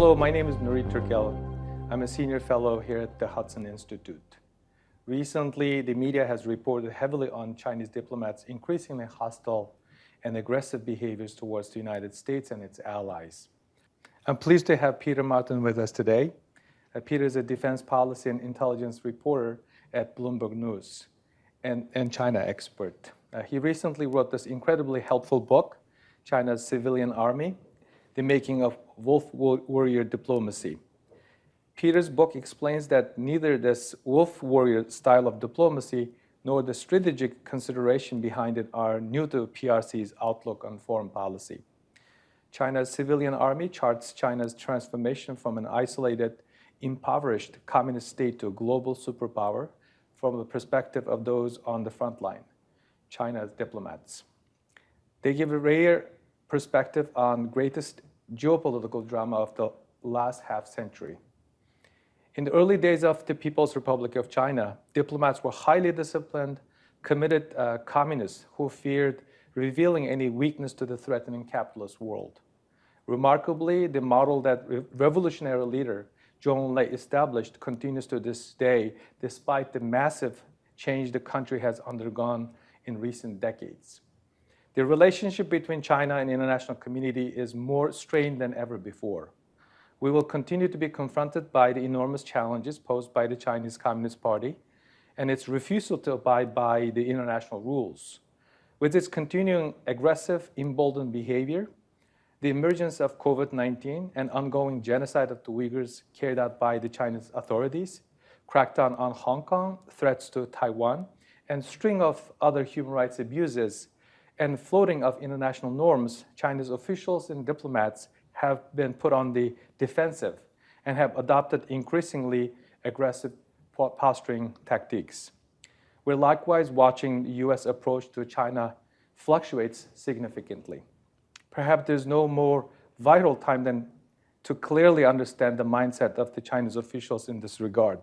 Hello, my name is Nury Turkel. I'm a senior fellow here at the Hudson Institute. Recently, the media has reported heavily on Chinese diplomats' increasingly hostile and aggressive behaviors towards the United States and its allies. I'm pleased to have Peter Martin with us today. Peter is a defense policy and intelligence reporter at Bloomberg News and China expert. He recently wrote this incredibly helpful book, China's Civilian Army, The Making of Wolf Warrior Diplomacy. Peter's book explains that neither this wolf warrior style of diplomacy nor the strategic consideration behind it are new to PRC's outlook on foreign policy. China's civilian army charts China's transformation from an isolated, impoverished communist state to a global superpower from the perspective of those on the front line, China's diplomats. They give a rare perspective on greatest geopolitical drama of the last half century. In the early days of the People's Republic of China, diplomats were highly disciplined, committed communists who feared revealing any weakness to the threatening capitalist world. Remarkably, the model that revolutionary leader Zhou Enlai established continues to this day, despite the massive change the country has undergone in recent decades. The relationship between China and the international community is more strained than ever before. We will continue to be confronted by the enormous challenges posed by the Chinese Communist Party and its refusal to abide by the international rules. With its continuing aggressive, emboldened behavior, the emergence of COVID-19 and ongoing genocide of the Uyghurs carried out by the Chinese authorities, crackdown on Hong Kong, threats to Taiwan, and string of other human rights abuses, and floating of international norms, Chinese officials and diplomats have been put on the defensive and have adopted increasingly aggressive posturing tactics. We're likewise watching the U.S. approach to China fluctuates significantly. Perhaps there's no more vital time than to clearly understand the mindset of the Chinese officials in this regard.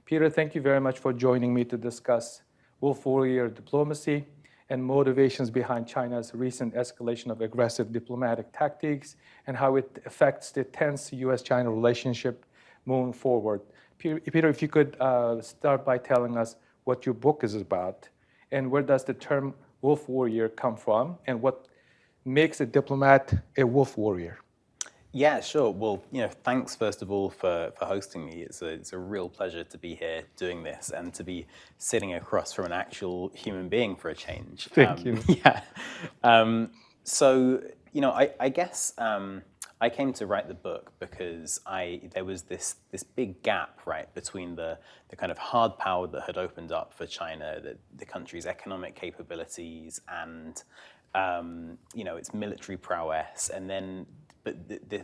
Peter, thank you very much for joining me to discuss wolf warrior diplomacy and motivations behind China's recent escalation of aggressive diplomatic tactics and how it affects the tense U.S. China relationship moving forward. Peter, if you could start by telling us what your book is about and where does the term wolf warrior come from and what makes a diplomat a wolf warrior? Yeah, sure. Well, thanks first of all for hosting me. It's a real pleasure to be here doing this and to be sitting across from an actual human being for a change. Thank you. Yeah. So, I guess I came to write the book because there was this big gap, right, between the kind of hard power that had opened up for China, the country's economic capabilities and its military prowess, and then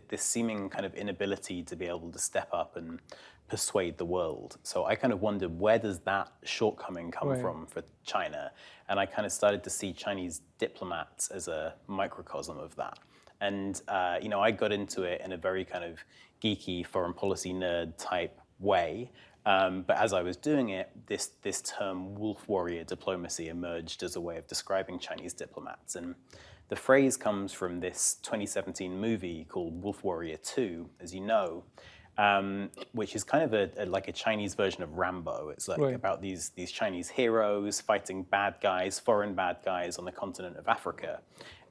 this seeming kind of inability to be able to step up and persuade the world. So I kind of wondered, where does that shortcoming come from for China? And I kind of started to see Chinese diplomats as a microcosm of that. And I got into it in a very kind of geeky foreign policy nerd type way. But as I was doing it, this term wolf warrior diplomacy emerged as a way of describing Chinese diplomats. And the phrase comes from this 2017 movie called Wolf Warrior 2, as you know, which is kind of like a Chinese version of Rambo. It's like about these Chinese heroes fighting bad guys, foreign bad guys on the continent of Africa.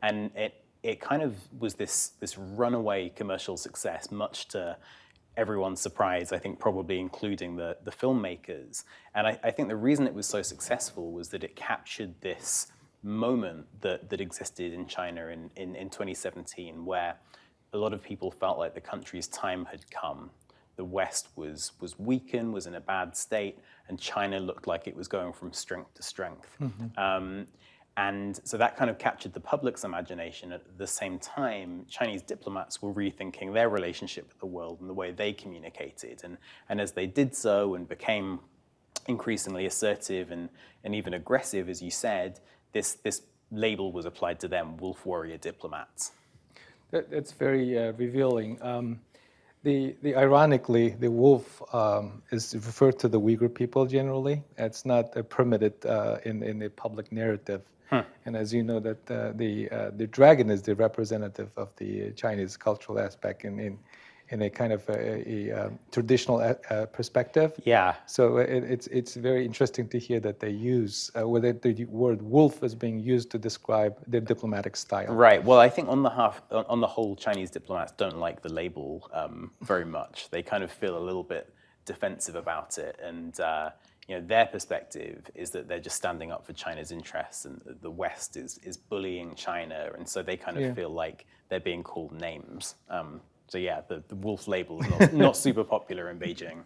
And it kind of was this runaway commercial success, much to everyone's surprise, I think probably including the filmmakers. And I think the reason it was so successful was that it captured this moment that existed in China in 2017, where a lot of people felt like the country's time had come. The West was weakened, was in a bad state, and China looked like it was going from strength to strength. Mm-hmm. And so that kind of captured the public's imagination. At the same time, Chinese diplomats were rethinking their relationship with the world and the way they communicated. And as they did so and became increasingly assertive and even aggressive, as you said, this label was applied to them, wolf warrior diplomats. That's very revealing. Ironically, the wolf is referred to the Uyghur people generally. It's not permitted in the public narrative. And as you know, that the dragon is the representative of the Chinese cultural aspect in in a kind of traditional perspective. Yeah. So it's very interesting to hear that they use whether the word wolf is being used to describe their diplomatic style. Right. Well, I think on the whole, Chinese diplomats don't like the label very much. They kind of feel a little bit defensive about it, and their perspective is that they're just standing up for China's interests, and the West is bullying China, and so they kind of feel like they're being called names. So yeah, the wolf label is not super popular in Beijing.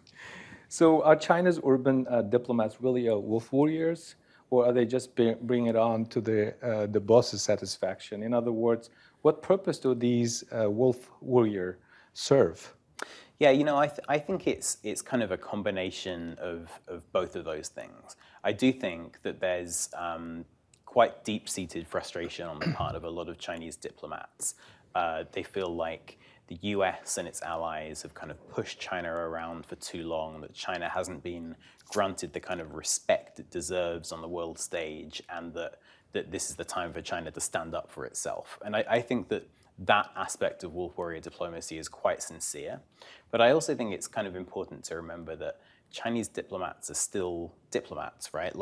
So are China's urban diplomats really wolf warriors, or are they just bring it on to the boss's satisfaction? In other words, what purpose do these wolf warrior serve? Yeah, I think it's kind of a combination of both of those things. I do think that there's quite deep-seated frustration on the part of a lot of Chinese diplomats. They feel like the U.S. and its allies have kind of pushed China around for too long, that China hasn't been granted the kind of respect it deserves on the world stage, and that this is the time for China to stand up for itself. And I think that aspect of wolf warrior diplomacy is quite sincere. But I also think it's kind of important to remember that Chinese diplomats are still diplomats, right?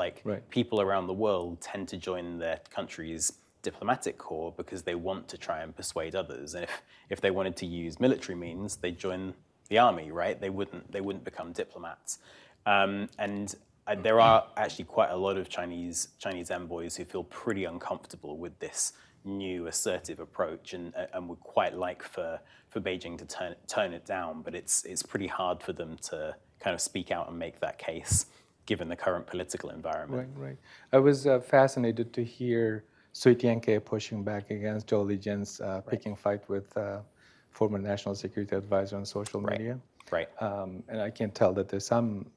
People around the world tend to join their country's diplomatic corps because they want to try and persuade others. And if they wanted to use military means, they'd join the army, right? They wouldn't become diplomats. And there are actually quite a lot of Chinese envoys who feel pretty uncomfortable with this new assertive approach, and would quite like for Beijing to turn it down. But it's pretty hard for them to kind of speak out and make that case, given the current political environment. Right. I was fascinated to hear Sui Tianke pushing back against Zhou Lijian's picking fight with former National Security Advisor on social media. Right. And I can tell that there's some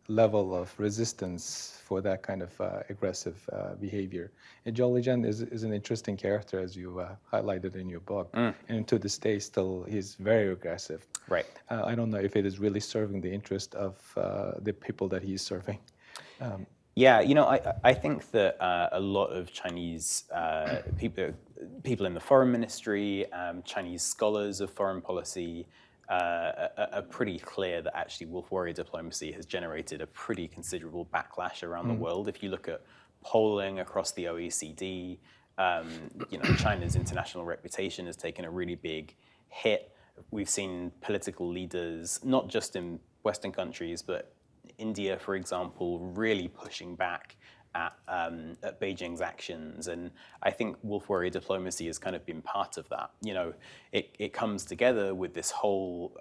level of resistance for that kind of aggressive behavior. And Zhou Lijian is an interesting character, as you highlighted in your book. And to this day, still, he's very aggressive. Right. I don't know if it is really serving the interest of the people that he's serving. Yeah, I think that a lot of Chinese people in the foreign ministry, Chinese scholars of foreign policy, are pretty clear that actually wolf warrior diplomacy has generated a pretty considerable backlash around the world. If you look at polling across the OECD, China's international reputation has taken a really big hit. We've seen political leaders, not just in Western countries, but India, for example, really pushing back at Beijing's actions. And I think wolf warrior diplomacy has kind of been part of that. It comes together with this whole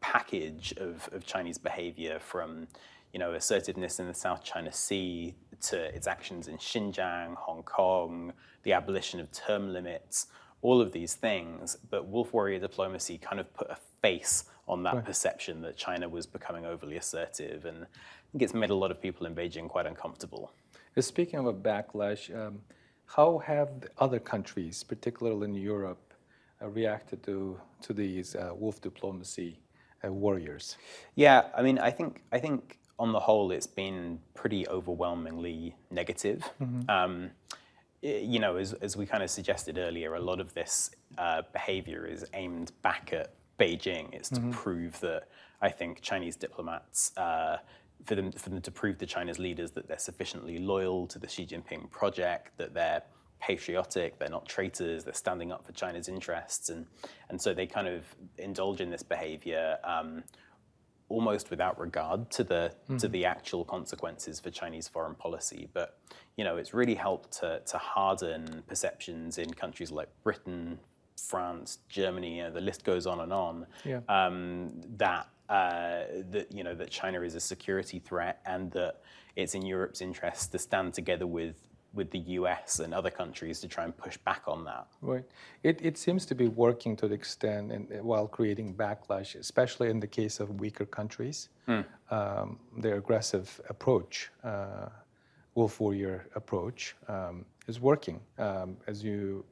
package of Chinese behavior, from assertiveness in the South China Sea to its actions in Xinjiang, Hong Kong, the abolition of term limits, all of these things. But wolf warrior diplomacy kind of put a face on that perception that China was becoming overly assertive, and I think it's made a lot of people in Beijing quite uncomfortable. Speaking of a backlash, how have the other countries, particularly in Europe, reacted to these wolf diplomacy warriors? Yeah, I mean, I think on the whole, it's been pretty overwhelmingly negative. As we kind of suggested earlier, a lot of this behavior is aimed back at Beijing. It's to prove that, I think, Chinese diplomats, for them to prove to China's leaders that they're sufficiently loyal to the Xi Jinping project, that they're patriotic, they're not traitors, they're standing up for China's interests, and so they kind of indulge in this behavior almost without regard to the actual consequences for Chinese foreign policy. But it's really helped to harden perceptions in countries like Britain, France, Germany, the list goes on and on. Yeah. That China is a security threat, and that it's in Europe's interest to stand together with the US and other countries to try and push back on that. Right. It seems to be working to the extent, while creating backlash, especially in the case of weaker countries. Their aggressive approach, wolf warrior approach, is working. As you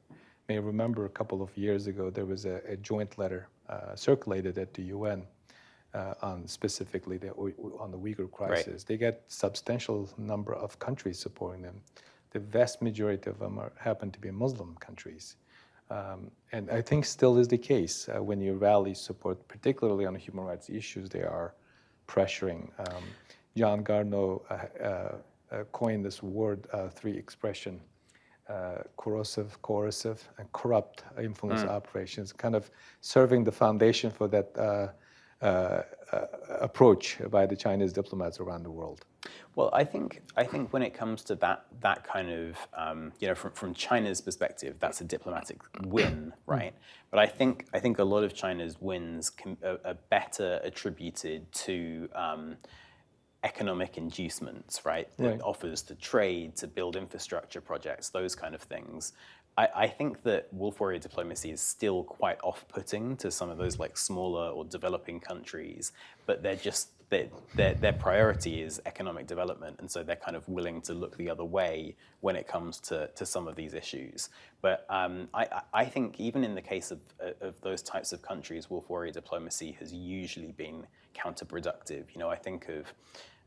may remember, a couple of years ago, there was a joint letter circulated at the UN on specifically on the Uyghur crisis. Right. They get substantial number of countries supporting them. The vast majority of them happen to be Muslim countries. And I think still is the case. When you rally support, particularly on human rights issues, they are pressuring. John Garneau coined this word, three expression, corrosive, coercive, and corrupt influence operations, kind of serving the foundation for that approach by the Chinese diplomats around the world. Well, I think when it comes to that kind of from China's perspective, that's a diplomatic win, right? But I think a lot of China's wins are better attributed to economic inducements, right? Right. Offers to trade, to build infrastructure projects, those kind of things. I think that wolf warrior diplomacy is still quite off-putting to some of those like smaller or developing countries, but their priority is economic development, and so they're kind of willing to look the other way when it comes to some of these issues. But I think even in the case of those types of countries, wolf warrior diplomacy has usually been counterproductive. I think of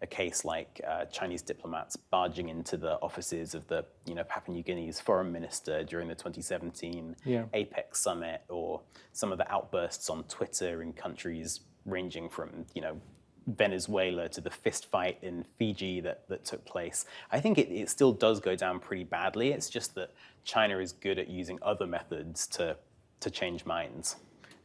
a case like Chinese diplomats barging into the offices of the Papua New Guinea's foreign minister during the 2017 APEC summit, or some of the outbursts on Twitter in countries ranging from Venezuela to the fist fight in Fiji that took place. I think it still does go down pretty badly. It's just that China is good at using other methods to change minds.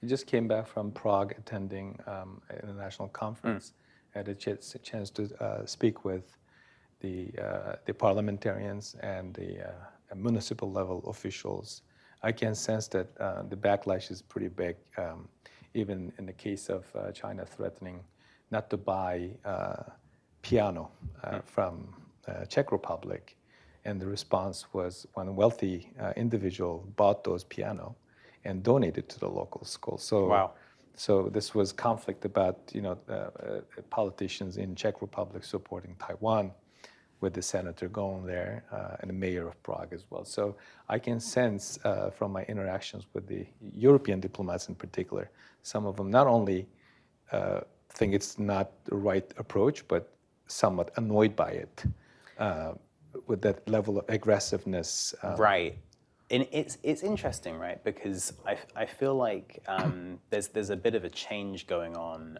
I just came back from Prague attending an international conference. I had a chance to speak with the parliamentarians and the municipal level officials. I can sense that the backlash is pretty big, even in the case of China threatening not to buy piano from Czech Republic. And the response was one wealthy individual bought those piano and donated to the local school. So, wow. So this was conflict about politicians in Czech Republic supporting Taiwan, with the senator going there and the mayor of Prague as well. So I can sense from my interactions with the European diplomats in particular, some of them not only think it's not the right approach, but somewhat annoyed by it, with that level of aggressiveness. Right. And it's interesting, right? Because I feel like there's a bit of a change going on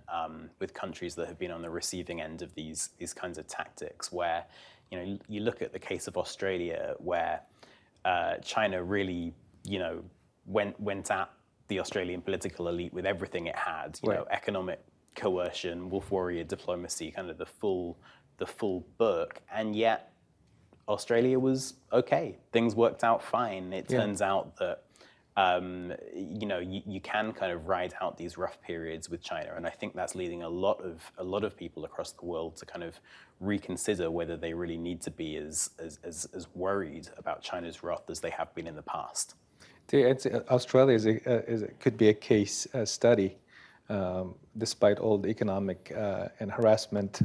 with countries that have been on the receiving end of these kinds of tactics, where you look at the case of Australia, where China really went at the Australian political elite with everything it had, economic coercion, wolf warrior diplomacy, kind of the full book, and yet Australia was okay. Things worked out fine. It turns out that you can kind of ride out these rough periods with China, and I think that's leading a lot of people across the world to kind of reconsider whether they really need to be as worried about China's wrath as they have been in the past. Australia could be a case study, despite all the economic and harassment.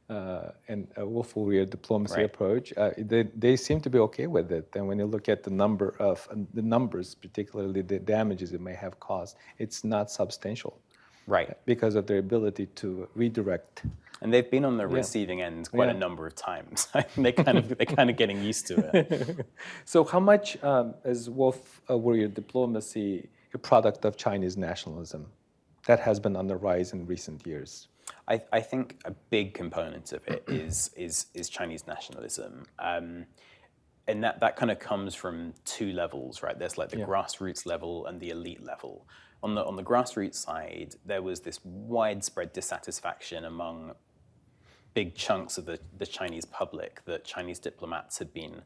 And a wolf warrior diplomacy approach, they seem to be okay with it. And when you look at the numbers, particularly the damages it may have caused, it's not substantial, right? Because of their ability to redirect. And they've been on the receiving end quite a number of times. They're kind of getting used to it. So, how much is wolf warrior diplomacy a product of Chinese nationalism that has been on the rise in recent years? I think a big component of it is Chinese nationalism, and that kind of comes from two levels, right? There's like the grassroots level and the elite level. On the grassroots side, there was this widespread dissatisfaction among big chunks of the Chinese public that Chinese diplomats had been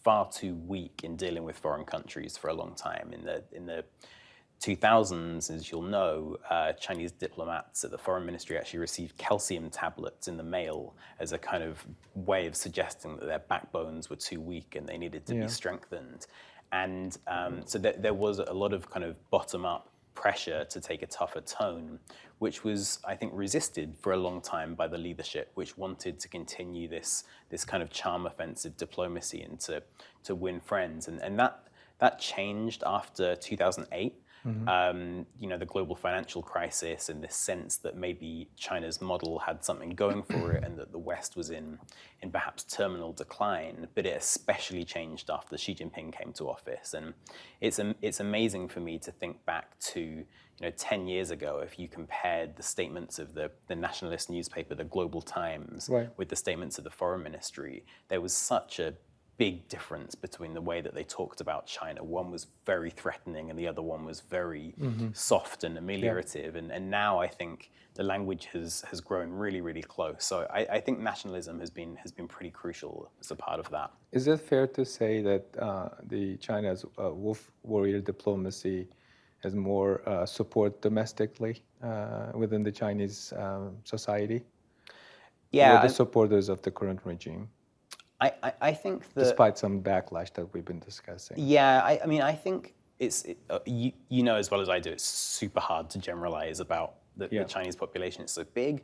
far too weak in dealing with foreign countries for a long time. In the 2000s, as you'll know, Chinese diplomats at the foreign ministry actually received calcium tablets in the mail as a kind of way of suggesting that their backbones were too weak and they needed to be strengthened. And so there was a lot of kind of bottom-up pressure to take a tougher tone, which was, I think, resisted for a long time by the leadership, which wanted to continue this kind of charm offensive diplomacy and to win friends. And that changed after 2008. the global financial crisis and this sense that maybe China's model had something going for it and that the West was in perhaps terminal decline. But it especially changed after Xi Jinping came to office. And it's amazing for me to think back to 10 years ago, if you compared the statements of the nationalist newspaper, the Global Times, with the statements of the foreign ministry, there was such a big difference between the way that they talked about China. One was very threatening and the other one was very soft and ameliorative. And now I think the language has grown really, really close. So I think nationalism has been pretty crucial as a part of that. Is it fair to say that the China's wolf warrior diplomacy has more support domestically within the Chinese society? Yeah, Or the supporters of the current regime? I think that, despite some backlash that we've been discussing. Yeah, I think you know as well as I do, it's super hard to generalize about the Chinese population. It's so big,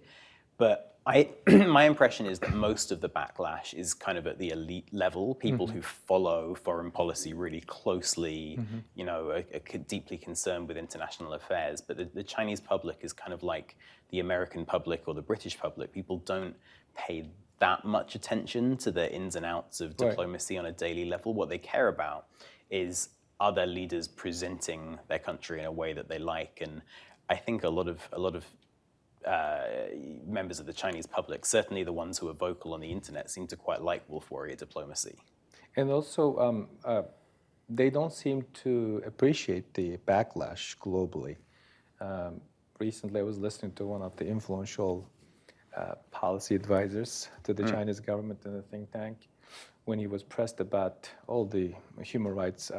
but my impression is that most of the backlash is kind of at the elite level, people who follow foreign policy really closely, are deeply concerned with international affairs. But the Chinese public is kind of like the American public or the British public. People don't pay that much attention to the ins and outs of diplomacy on a daily level. What they care about is, are their leaders presenting their country in a way that they like? And I think a lot of members of the Chinese public, certainly the ones who are vocal on the internet, seem to quite like wolf warrior diplomacy. And also, they don't seem to appreciate the backlash globally. Recently, I was listening to one of the influential policy advisors to the Chinese government in a think tank when he was pressed about all the human rights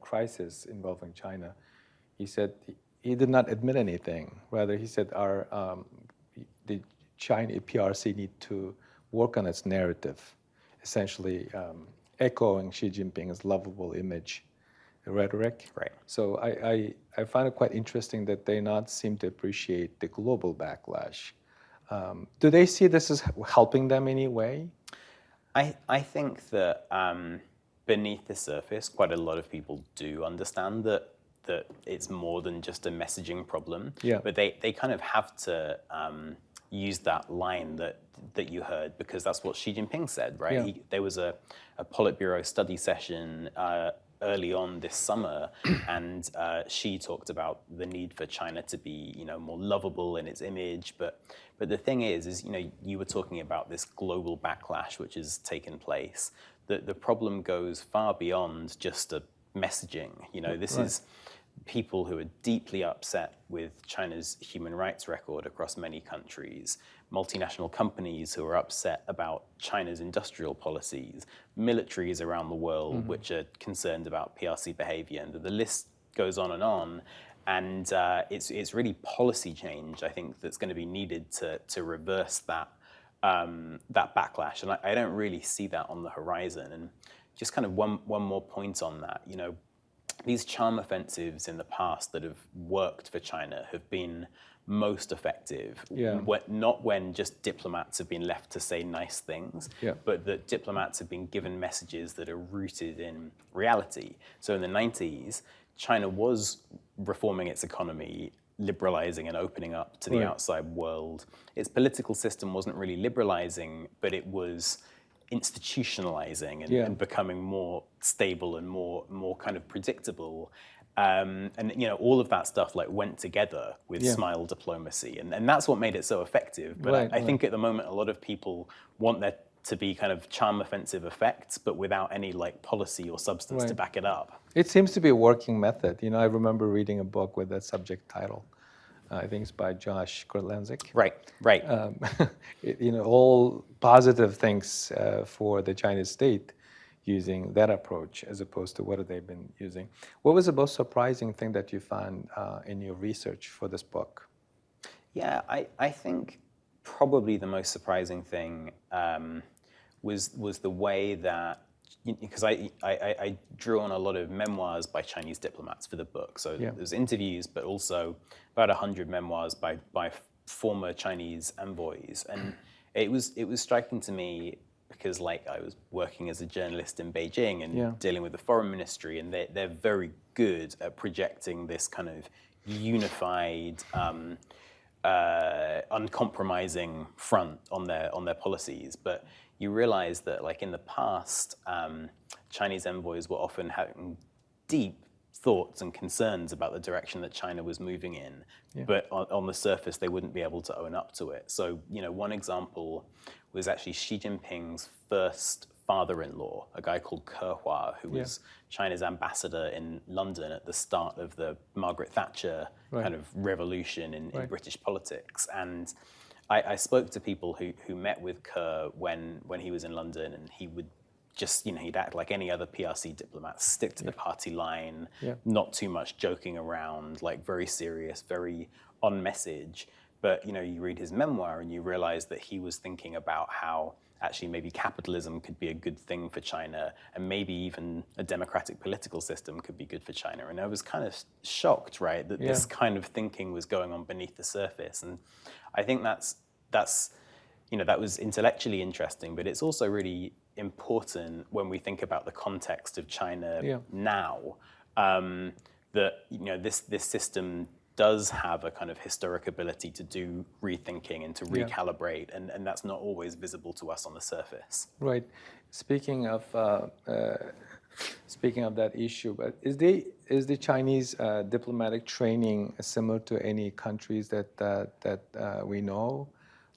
crisis involving China. He said he did not admit anything. Rather, he said the China PRC need to work on its narrative, essentially echoing Xi Jinping's lovable image rhetoric. Right. So I find it quite interesting that they not seem to appreciate the global backlash. Do they see this as helping them in any way? I think that beneath the surface, quite a lot of people do understand that it's more than just a messaging problem. Yeah. But they kind of have to use that line that you heard, because that's what Xi Jinping said, right? Yeah. There was a Politburo study session early on this summer, and Xi talked about the need for China to be, more lovable in its image. But the thing is, you were talking about this global backlash which has taken place. The problem goes far beyond just a messaging. This is people who are deeply upset with China's human rights record across many countries, multinational companies who are upset about China's industrial policies, militaries around the world which are concerned about PRC behavior, and the list goes on. And it's really policy change, I think, that's going to be needed to reverse that backlash. And I don't really see that on the horizon. And just kind of one more point on that, these charm offensives in the past that have worked for China have been most effective, not when just diplomats have been left to say nice things, but that diplomats have been given messages that are rooted in reality. So in the 90s, China was reforming its economy, liberalizing and opening up to the outside world. Its political system wasn't really liberalizing, but it was institutionalizing and becoming more stable and more kind of predictable. And all of that stuff went together with smile diplomacy, and that's what made it so effective. But I think at the moment a lot of people want there to be kind of charm offensive effects, but without any policy or substance to back it up. It seems to be a working method. I remember reading a book with that subject title. I think it's by Josh Kurtlenzik. Right. All positive things for the Chinese state using that approach as opposed to what they've been using. What was the most surprising thing that you found in your research for this book? Yeah, I think probably the most surprising thing was the way that, because I drew on a lot of memoirs by Chinese diplomats for the book. So there's interviews, but also about 100 memoirs by former Chinese envoys. And it was striking to me because like I was working as a journalist in Beijing and Yeah. dealing with the foreign ministry, and they're very good at projecting this kind of unified, uncompromising front on their policies. But you realize that like in the past, Chinese envoys were often having deep thoughts and concerns about the direction that China was moving in, but on the surface they wouldn't be able to own up to it. So one example was actually Xi Jinping's first father-in-law, a guy called Ke Hua, who was China's ambassador in London at the start of the Margaret Thatcher kind of revolution in British politics. And I spoke to people who met with Ke when he was in London, and he would just, he'd act like any other PRC diplomat, stick to the party line, not too much joking around, like very serious, very on message. But, you read his memoir and you realize that he was thinking about how actually maybe capitalism could be a good thing for China, and maybe even a democratic political system could be good for China. And I was kind of shocked, right, that this kind of thinking was going on beneath the surface. And I think that was intellectually interesting, but it's also really important when we think about the context of China now, that this system does have a kind of historic ability to do rethinking and to recalibrate, and that's not always visible to us on the surface. Right. Speaking of that issue, but is the Chinese diplomatic training similar to any countries that we know?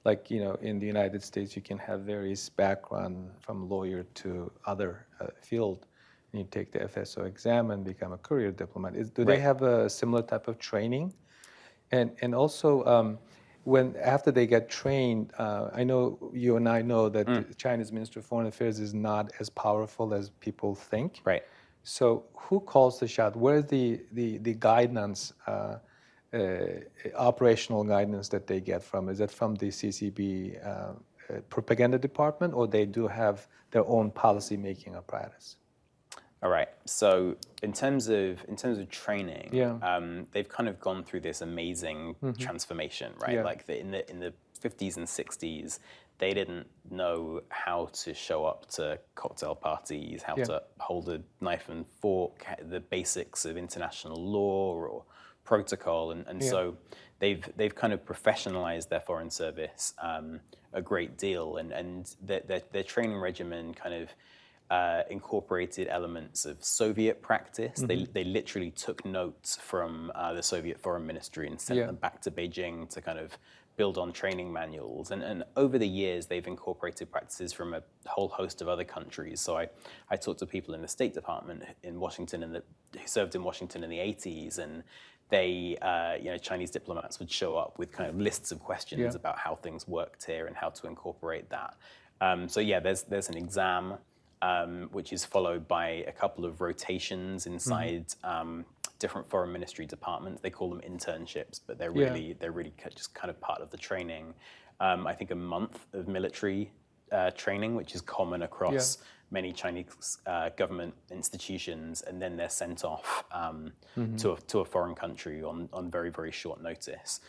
Like, in the United States, you can have various background from lawyer to other field. And you take the FSO exam and become a career diplomat. Do they have a similar type of training? And also, after they get trained, I know you and I know that the China's Minister of Foreign Affairs is not as powerful as people think. Right. So who calls the shot? Where's the guidance? Operational guidance that they get from? Is it from the CCP propaganda department, or they do have their own policy making apparatus? All right. So in terms of training, they've kind of gone through this amazing transformation, right? Yeah. Like in the 50s and 60s, they didn't know how to show up to cocktail parties, how to hold a knife and fork, the basics of international law or protocol, and so they've kind of professionalized their foreign service a great deal, and their training regimen kind of incorporated elements of Soviet practice. They literally took notes from the Soviet foreign ministry and sent them back to Beijing to kind of build on training manuals. And over the years, they've incorporated practices from a whole host of other countries. So I talked to people in the State Department in Washington who served in Washington in the 80s, and they, Chinese diplomats would show up with kind of lists of questions about how things worked here and how to incorporate that. There's an exam, which is followed by a couple of rotations inside different foreign ministry departments. They call them internships, but they're really just kind of part of the training. I think a month of military training, which is common across many Chinese government institutions, and then they're sent off to a foreign country on very, very short notice.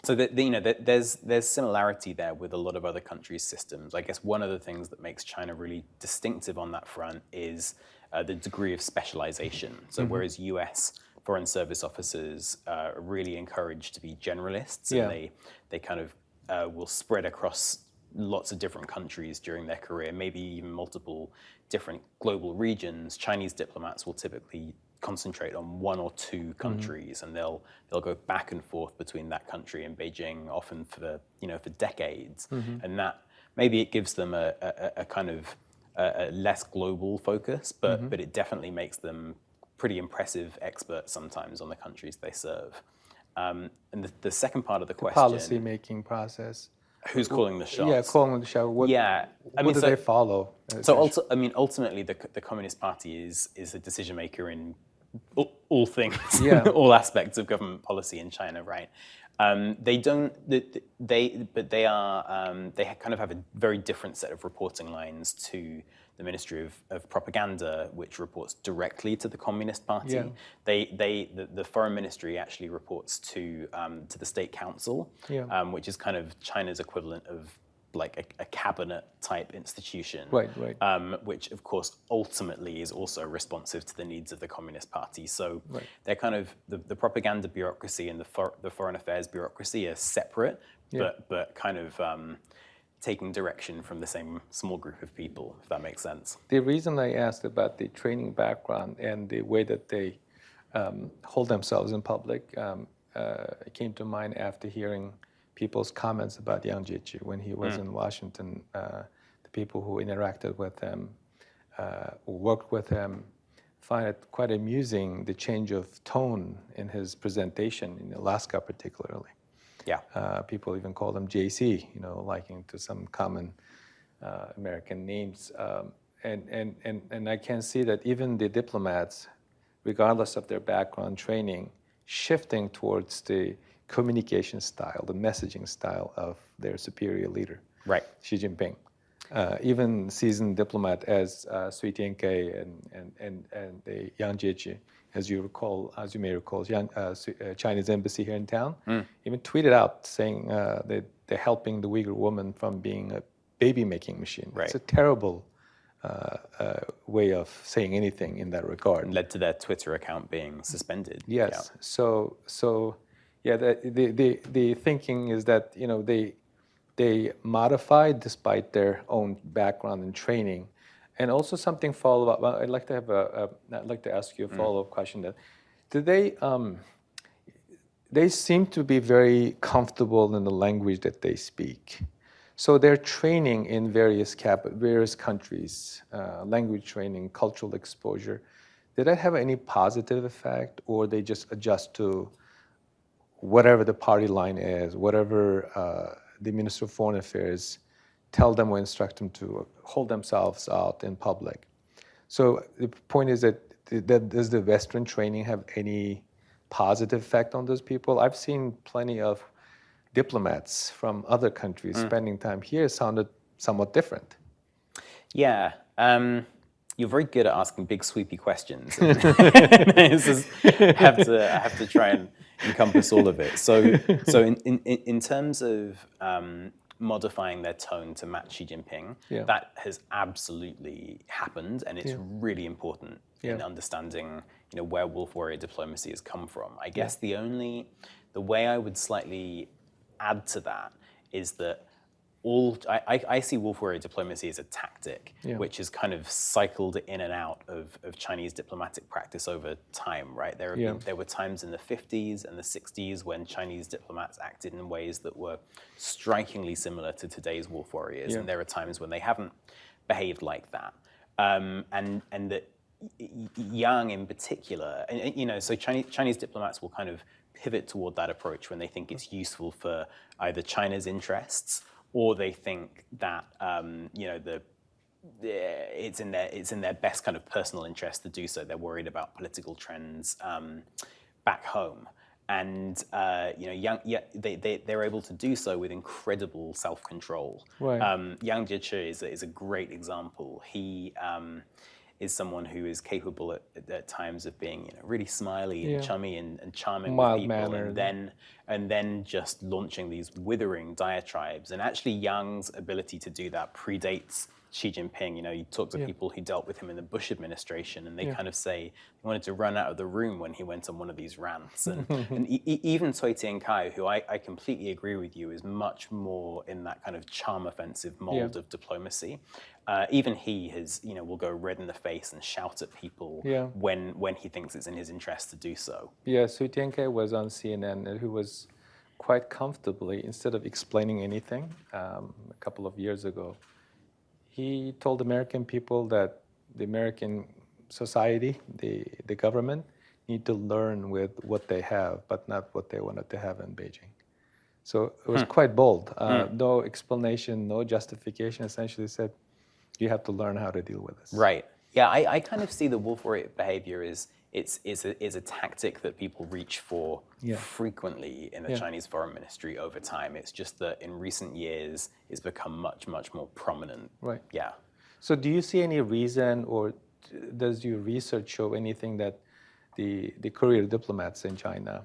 So there's similarity there with a lot of other countries' systems. I guess one of the things that makes China really distinctive on that front is the degree of specialization. So whereas U.S. foreign service officers are really encouraged to be generalists, and they kind of will spread across lots of different countries during their career, maybe even multiple different global regions, Chinese diplomats will typically concentrate on one or two countries, and they'll go back and forth between that country and Beijing, often for decades, and that maybe it gives them a kind of a less global focus, but it definitely makes them pretty impressive experts sometimes on the countries they serve. And the second part of the question, policy making process. Who's calling the shots? Yeah, calling the shots. What do they follow? So ultimately, the Communist Party is a decision maker in all things, all aspects of government policy in China, right? They kind of have a very different set of reporting lines to the Ministry of Propaganda, which reports directly to the Communist Party. The Foreign Ministry actually reports to the State Council, which is kind of China's equivalent of like a cabinet type institution, Right. which of course ultimately is also responsive to the needs of the Communist Party. So Right. they're kind of the propaganda bureaucracy and the foreign affairs bureaucracy are separate, Yeah. but kind of taking direction from the same small group of people, if that makes sense. The reason I asked about the training background and the way that they hold themselves in public came to mind after hearing people's comments about Yang Jiechi when he was in Washington. The people who interacted with him, who worked with him, find it quite amusing the change of tone in his presentation in Alaska, particularly. Yeah. People even call him JC, liking to some common American names. And I can see that even the diplomats, regardless of their background training, shifting towards the communication style, the messaging style of their superior leader, Right. Xi Jinping. Even seasoned diplomat as Sui Tianke and the Yang Jiechi, as you may recall, Chinese embassy here in town, even tweeted out saying that they're helping the Uyghur woman from being a baby-making machine. Right. It's a terrible way of saying anything in that regard. And led to their Twitter account being suspended. Yes. Yeah. So yeah, the thinking is that they modified despite their own background and training, and also something follow up. I'd like to ask you a follow up question. That do they seem to be very comfortable in the language that they speak. So their training in various countries, language training, cultural exposure, did that have any positive effect, or they just adjust to whatever the party line is, whatever the Minister of Foreign Affairs tell them or instruct them to hold themselves out in public? So the point is that does the Western training have any positive effect on those people? I've seen plenty of diplomats from other countries spending time here sounded somewhat different. Yeah. You're very good at asking big, sweepy questions. I have to try and encompass all of it. So in terms of modifying their tone to match Xi Jinping, that has absolutely happened, and it's really important in understanding, where wolf warrior diplomacy has come from. I guess the way I would slightly add to that is that I see wolf warrior diplomacy as a tactic, which has kind of cycled in and out of Chinese diplomatic practice over time, right? There were times in the 50s and the 60s when Chinese diplomats acted in ways that were strikingly similar to today's wolf warriors, and there are times when they haven't behaved like that. And that Yang in particular, so Chinese diplomats will kind of pivot toward that approach when they think it's useful for either China's interests, or they think that it's in their best kind of personal interest to do so. They're worried about political trends back home, and they're able to do so with incredible self-control. Right. Yang Jiechi is a great example. He is someone who is capable at times of being really smiley and chummy and charming with people, mild-mannered. and then just launching these withering diatribes. And actually, Yang's ability to do that predates Xi Jinping. You talk to people who dealt with him in the Bush administration, and they kind of say he wanted to run out of the room when he went on one of these rants. And, even Sui Tiankai, who I completely agree with you, is much more in that kind of charm offensive mold of diplomacy. Even he will go red in the face and shout at people when he thinks it's in his interest to do so. Yeah, Sui Tianke was on CNN, who was quite comfortably, instead of explaining anything, a couple of years ago, he told American people that the American society, the government, need to learn with what they have, but not what they wanted to have in Beijing. So it was quite bold. No explanation, no justification. Essentially said, you have to learn how to deal with this. Right. Yeah, I kind of see the wolf warrior behavior as it's a tactic that people reach for frequently in the Chinese foreign ministry over time. It's just that in recent years, it's become much, much more prominent. Right. Yeah. So do you see any reason, or does your research show anything that the career diplomats in China,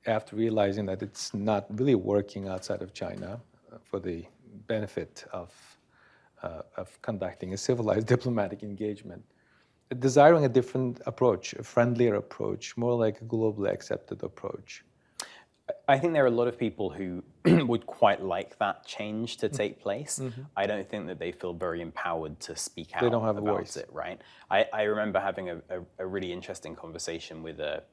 after realizing that it's not really working outside of China for the benefit of conducting a civilized diplomatic engagement, desiring a different approach, a friendlier approach, more like a globally accepted approach. I think there are a lot of people who would quite like that change to take place. I don't think that they feel very empowered to speak out don't have a about voice. it, right? I remember having a really interesting conversation with a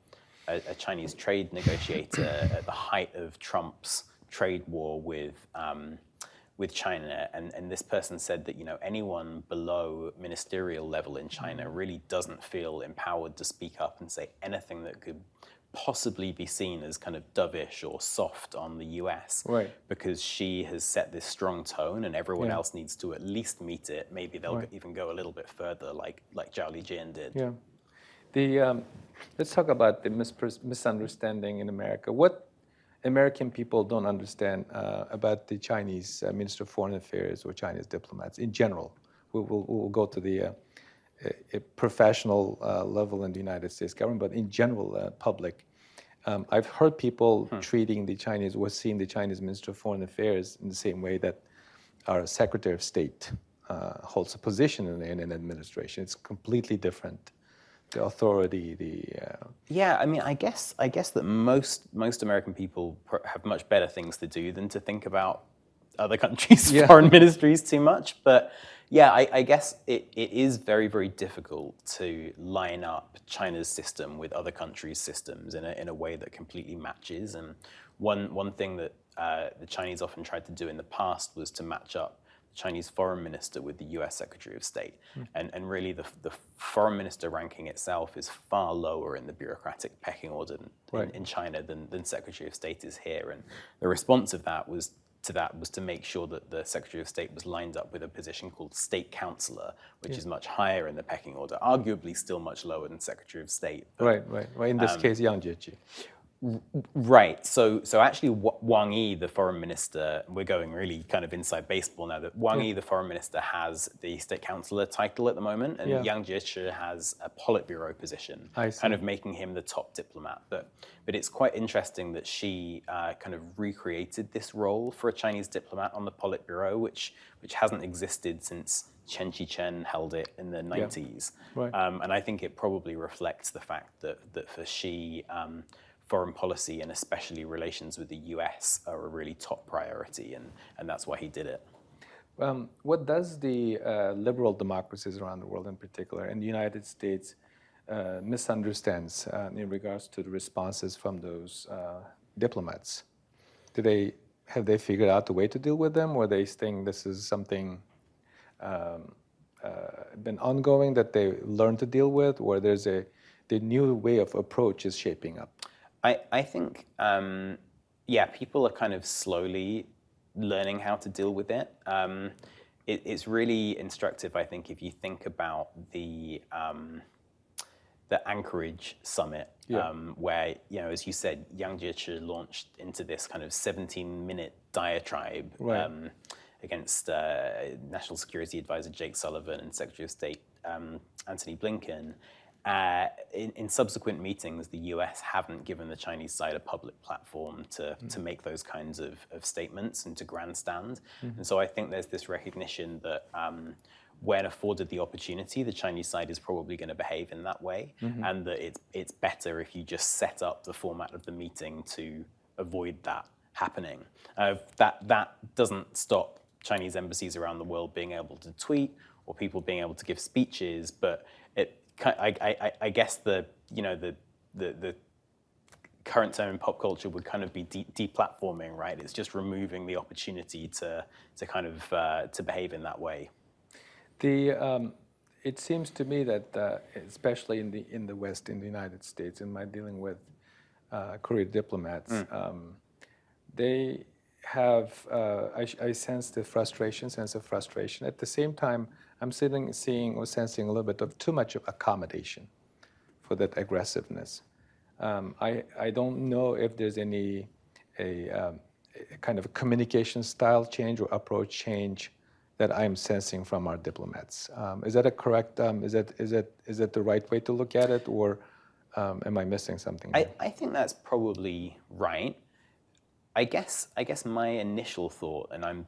Chinese trade negotiator at the height of Trump's trade war with China, and this person said that anyone below ministerial level in China really doesn't feel empowered to speak up and say anything that could possibly be seen as kind of dovish or soft on the US, right? Because she has set this strong tone, and everyone else needs to at least meet it. Maybe they'll even go a little bit further, like Zhao Lijian did. Yeah. Let's talk about the misunderstanding in America. What American people don't understand about the Chinese Minister of Foreign Affairs or Chinese diplomats in general. We'll go to the a professional level in the United States government, but in general, public. I've heard people treating the Chinese or seeing the Chinese Minister of Foreign Affairs in the same way that our Secretary of State holds a position in an administration. It's completely different. The authority, Yeah, I mean, I guess that most American people have much better things to do than to think about other countries' foreign ministries too much. But yeah, I guess it is very, very difficult to line up China's system with other countries' systems in a way that completely matches. And one thing that the Chinese often tried to do in the past was to match up the Chinese foreign minister with the U.S. Secretary of State. And really the foreign minister ranking itself is far lower in the bureaucratic pecking order in China than Secretary of State is here. And the response of that was to make sure that the Secretary of State was lined up with a position called State Counselor, which is much higher in the pecking order, arguably still much lower than Secretary of State. But, right. In this case, Yang Jiechi. Right. So actually, Wang Yi, the foreign minister, we're going really kind of inside baseball now. That Wang Yi, the foreign minister, has the State Counselor title at the moment, and Yang Jiechi has a Politburo position, kind of making him the top diplomat. But it's quite interesting that she kind of recreated this role for a Chinese diplomat on the Politburo, which hasn't existed since Chen Qichen held it in the 90s. Right. And I think it probably reflects the fact that for Xi, foreign policy and especially relations with the US are a really top priority, and that's why he did it. What does the liberal democracies around the world, in particular, and the United States, misunderstands in regards to the responses from those diplomats? Have they figured out a way to deal with them, or they think this is something been ongoing that they learned to deal with, or the new way of approach is shaping up? I think, people are kind of slowly learning how to deal with it. It's really instructive, I think, if you think about the Anchorage summit, where, as you said, Yang Jiechi launched into this kind of 17-minute diatribe against National Security Advisor Jake Sullivan and Secretary of State Antony Blinken. In subsequent meetings, the US haven't given the Chinese side a public platform to make those kinds of statements and to grandstand. And so I think there's this recognition that when afforded the opportunity, the Chinese side is probably going to behave in that way, and that it's better if you just set up the format of the meeting to avoid that happening. That doesn't stop Chinese embassies around the world being able to tweet or people being able to give speeches, but I guess the current term in pop culture would kind of be deplatforming, right? It's just removing the opportunity to kind of to behave in that way. It seems to me that especially in the West, in the United States, in my dealing with career diplomats, they have I sense the sense of frustration. At the same time, I'm seeing or sensing a little bit of too much of accommodation for that aggressiveness. I don't know if there's a kind of a communication style change or approach change that I'm sensing from our diplomats. Is that a correct? Is that the right way to look at it, or am I missing something? I think that's probably right. I guess my initial thought, and I'm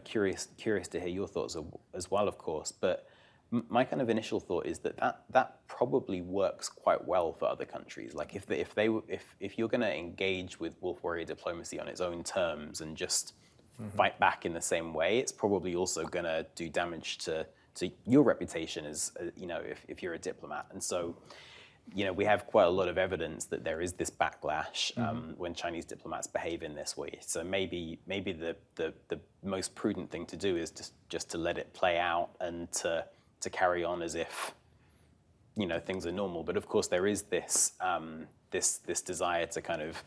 curious to hear your thoughts as well, of course. But my kind of initial thought is that probably works quite well for other countries. Like if you're going to engage with wolf warrior diplomacy on its own terms and just fight back in the same way, it's probably also going to do damage to your reputation as if you're a diplomat. And so, we have quite a lot of evidence that there is this backlash when Chinese diplomats behave in this way. So maybe the most prudent thing to do is just to let it play out and to carry on as if things are normal. But of course, there is this this desire to kind of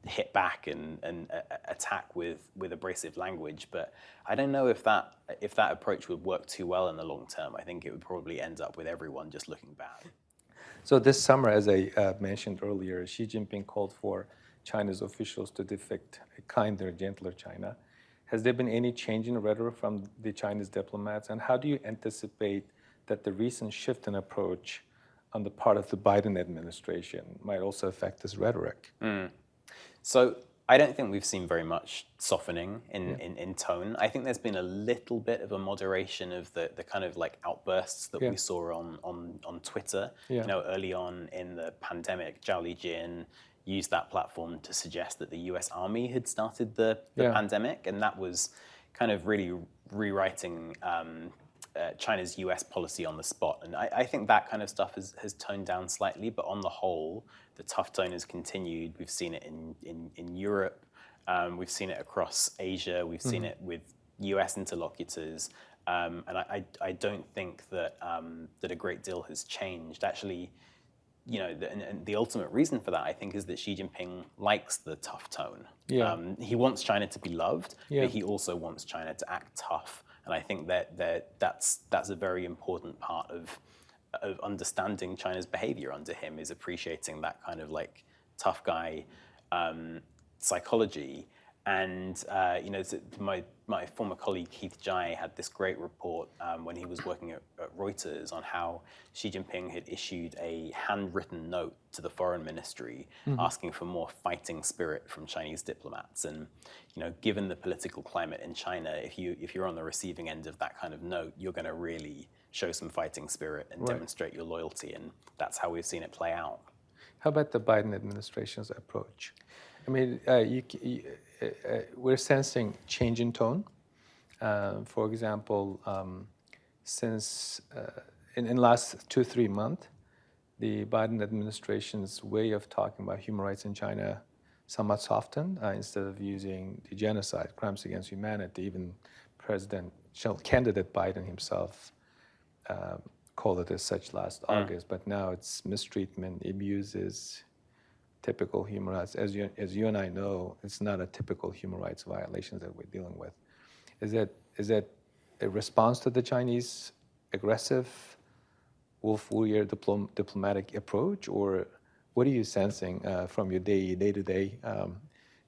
hit back and attack with abrasive language. But I don't know if that approach would work too well in the long term. I think it would probably end up with everyone just looking bad. So this summer, as I mentioned earlier, Xi Jinping called for China's officials to depict a kinder, gentler China. Has there been any change in rhetoric from the Chinese diplomats? And how do you anticipate that the recent shift in approach on the part of the Biden administration might also affect this rhetoric? So I don't think we've seen very much softening in tone. I think there's been a little bit of a moderation of the kind of like outbursts that we saw on Twitter. Early on in the pandemic, Zhao Lijin used that platform to suggest that the U.S. Army had started the pandemic, and that was kind of really rewriting China's U.S. policy on the spot. And I think that kind of stuff has toned down slightly, but on the whole, the tough tone has continued. We've seen it in Europe. We've seen it across Asia. We've seen it with U.S. interlocutors. And I don't think that that a great deal has changed. Actually, and the ultimate reason for that, I think, is that Xi Jinping likes the tough tone. He wants China to be loved, but he also wants China to act tough. And I think that's a very important part of understanding China's behavior under him, is appreciating that kind of like tough guy psychology. And my former colleague Keith Jai had this great report when he was working at Reuters on how Xi Jinping had issued a handwritten note to the foreign ministry asking for more fighting spirit from Chinese diplomats. And given the political climate in China, if you're on the receiving end of that kind of note, you're going to really show some fighting spirit and demonstrate your loyalty. And that's how we've seen it play out. How about the Biden administration's approach? I mean, we're sensing change in tone. For example, since in the last 2-3 months, the Biden administration's way of talking about human rights in China somewhat softened. Instead of using the genocide, crimes against humanity, even presidential candidate Biden himself called it as such last August. But now it's mistreatment, abuses, typical human rights. As you and I know, it's not a typical human rights violations that we're dealing with. Is that a response to the Chinese aggressive wolf warrior diplomatic approach, or what are you sensing from your day-to-day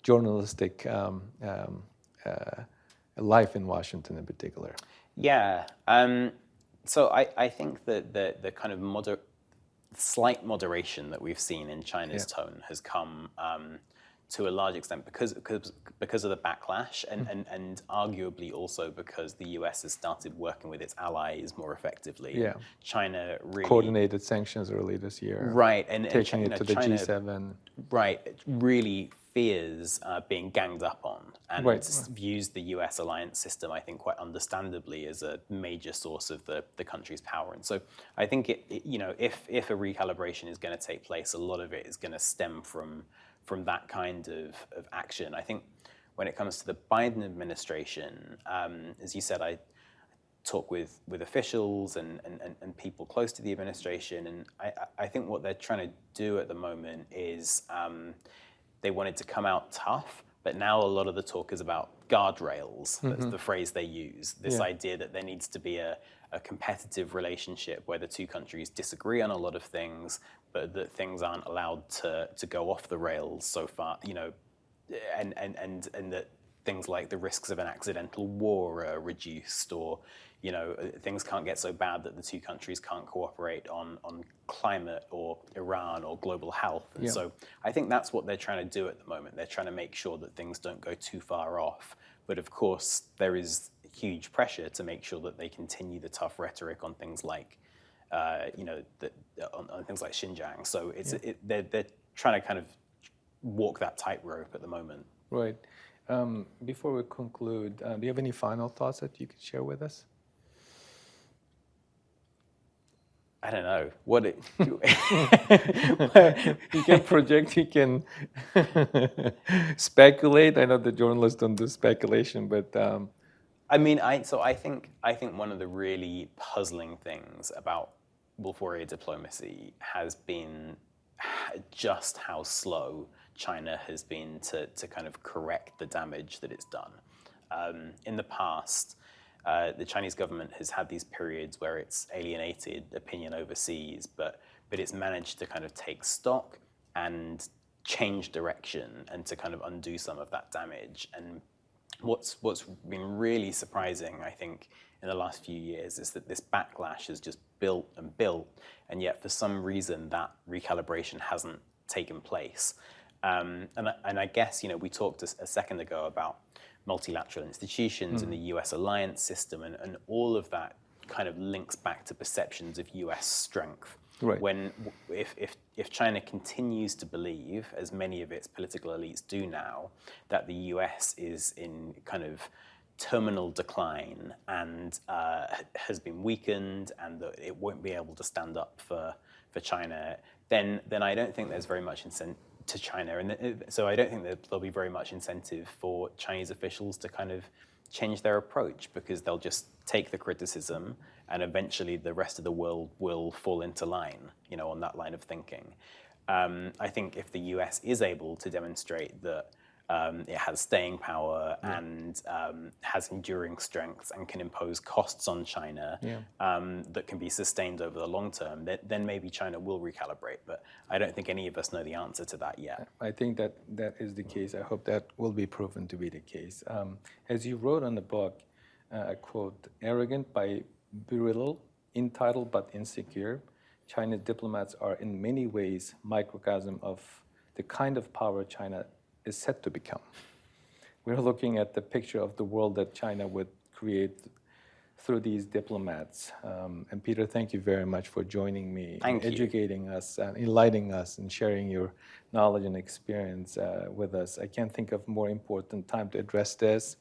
journalistic life in Washington in particular? Yeah. So I think that the kind of slight moderation that we've seen in China's tone has come to a large extent because of the backlash, and arguably also because the US has started working with its allies more effectively. China really coordinated sanctions early this year. Right, and taking China, it to the China, G7. Right, it really fears being ganged up on, and views the US alliance system, I think, quite understandably as a major source of the country's power. And so I think if a recalibration is going to take place, a lot of it is going to stem from that kind of action. I think when it comes to the Biden administration, as you said, I talk with officials and people close to the administration, and I think what they're trying to do at the moment is they wanted to come out tough, but now a lot of the talk is about guardrails. That's the phrase they use. This idea that there needs to be a competitive relationship where the two countries disagree on a lot of things, but that things aren't allowed to go off the rails so far, and that things like the risks of an accidental war are reduced, or things can't get so bad that the two countries can't cooperate on climate or Iran or global health. And so I think that's what they're trying to do at the moment. They're trying to make sure that things don't go too far off. But of course, there is huge pressure to make sure that they continue the tough rhetoric on things like, on things like Xinjiang. So they're trying to kind of walk that tightrope at the moment. Right. Before we conclude, do you have any final thoughts that you could share with us? I don't know. You can project, you can speculate. I know the journalists don't do speculation, but I mean, I think one of the really puzzling things about Wolf-Warrior diplomacy has been just how slow China has been to kind of correct the damage that it's done. In the past, the Chinese government has had these periods where it's alienated opinion overseas, but it's managed to kind of take stock and change direction and to kind of undo some of that damage. And what's been really surprising, I think, in the last few years is that this backlash has just built and built, and yet for some reason that recalibration hasn't taken place. And I guess, we talked a second ago about multilateral institutions and the U.S. alliance system, and all of that kind of links back to perceptions of U.S. strength. Right. If China continues to believe, as many of its political elites do now, that the U.S. is in kind of terminal decline and has been weakened, and that it won't be able to stand up for China, then I don't think there's very much incentive to China, and so I don't think that there'll be very much incentive for Chinese officials to kind of change their approach, because they'll just take the criticism and eventually the rest of the world will fall into line, on that line of thinking. I think if the US is able to demonstrate that it has staying power and has enduring strengths and can impose costs on China that can be sustained over the long term, then maybe China will recalibrate. But I don't think any of us know the answer to that yet. I think that is the case. I hope that will be proven to be the case. As you wrote on the book, I quote, "Arrogant by brittle, entitled but insecure, China's diplomats are in many ways microcosm of the kind of power China is set to become." We're looking at the picture of the world that China would create through these diplomats. And Peter, thank you very much for joining me, educating us, and enlightening us, and sharing your knowledge and experience with us. I can't think of more important time to address this.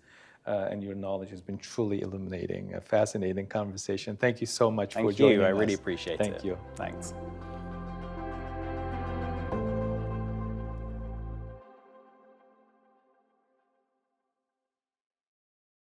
And your knowledge has been truly illuminating. A fascinating conversation. Thank you so much for joining us. Thank you. I really appreciate it. Thank you. Thanks.